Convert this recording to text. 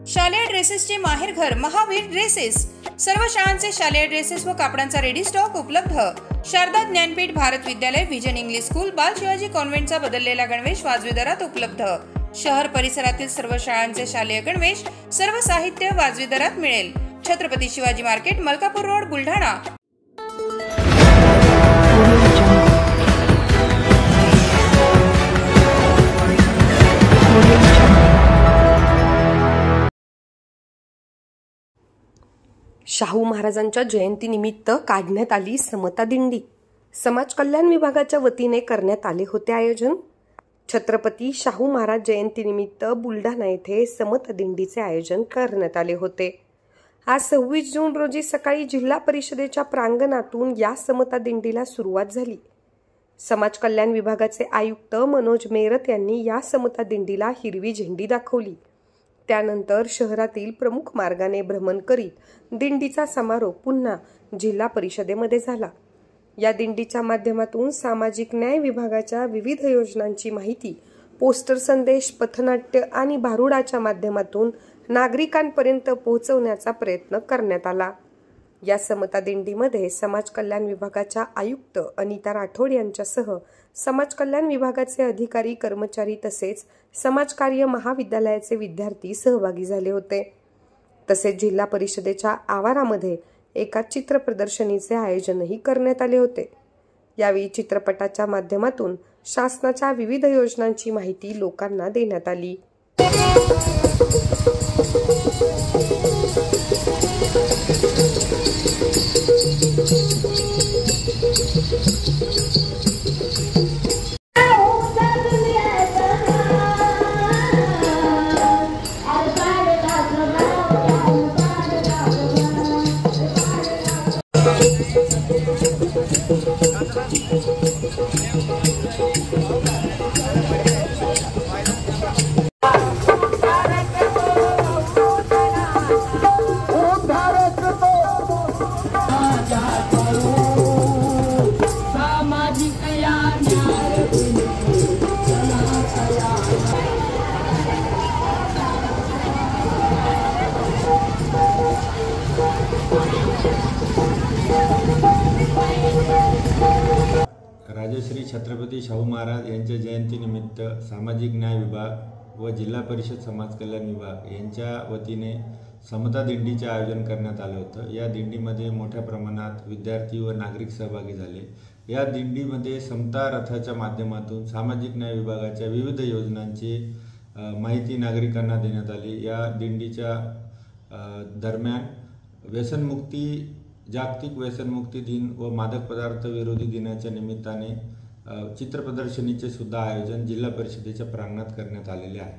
शालेय ड्रेसेसचे माहेरघर महावीर ड्रेसेस। सर्व शाळांचे शालेय ड्रेसेस व कापडांचा रेडी स्टॉक उपलब्ध। शारदा ज्ञानपीठ भारत विद्यालय विजन इंग्लिश स्कूल बाल शिवाजी कॉन्व्हेंटचा बदललेला गणवेश वाजवी दरात उपलब्ध। शहर परिसरातील सर्व शाळांचे शालेय गणवेश सर्व साहित्य वाजवी दरात मिळेल। Chhatrapati Shivaji market, Malkapur road, Buldhana. शाहू महाराजांच्या जयंतीनिमित्त काढण्यात आली समता दिंडी। समाज कल्याण विभागाच्या वतीने करण्यात आले होते आयोजन। छत्रपती शाहू महाराज जयंतीनिमित्त बुलढाणा येथे समता दिंडीचे आयोजन करण्यात आले होते। आज 26 जून रोजी सकाळी जिल्हा परिषदेच्या प्रांगणातून या समता दिंडीला सुरुवात झाली। समाज कल्याण विभागाचे आयुक्त मनोज मेरत यांनी या समता दिंडीला हिरवी झेंडी दाखवली। त्यानंतर शहरातील प्रमुख मार्गाने भ्रमण करीत दिंडीचा समारोप पुन्हा जिल्हा परिषदेमध्ये झाला। या दिंडीच्या माध्यमातून सामाजिक न्याय विभागाच्या विविध योजनांची माहिती, पोस्टर संदेश, पथनाट्य आणि भारुडाच्या माध्यमातून नागरिकांपर्यंत पोहोचवण्याचा प्रयत्न करण्यात आला। या समता दिंडीमध्ये समाज कल्याण विभागाच्या आयुक्त अनिता राठोड यांच्यासह समाज कल्याण विभागाचे अधिकारी, कर्मचारी तसेच समाजकार्य महाविद्यालयाचे विद्यार्थी सहभागी झाले होते। तसेच जिल्हा परिषदेच्या आवारामध्ये एका चित्र प्रदर्शनीचे आयोजनही करण्यात आले होते। यावेळी चित्रपटाच्या माध्यमातून शासनाच्या विविध योजनांची माहिती लोकांना देण्यात आली। राजश्री छत्रपती शाहू महाराज यांच्या जयंतीनिमित्त सामाजिक न्याय विभाग व जिल्हा परिषद समाज कल्याण विभाग यांच्या वतीने समता दिंडीचे आयोजन करण्यात आलं होतं। या दिंडीमध्ये मोठ्या प्रमाणात विद्यार्थी व नागरिक सहभागी झाले। या दिंडीमध्ये समता रथाच्या माध्यमातून सामाजिक न्याय विभागाच्या विविध योजनांची माहिती नागरिकांना देण्यात आली। या दिंडीच्या दरम्यान व्यसनमुक्ती जागतिक व्यसनमुक्ती दिन व मादक पदार्थ विरोधी दिनाच्या निमित्ताने चित्र प्रदर्शनीचे सुद्धा आयोजन जिल्हा परिषदेच्या प्रांगणात करण्यात आलेले आहे।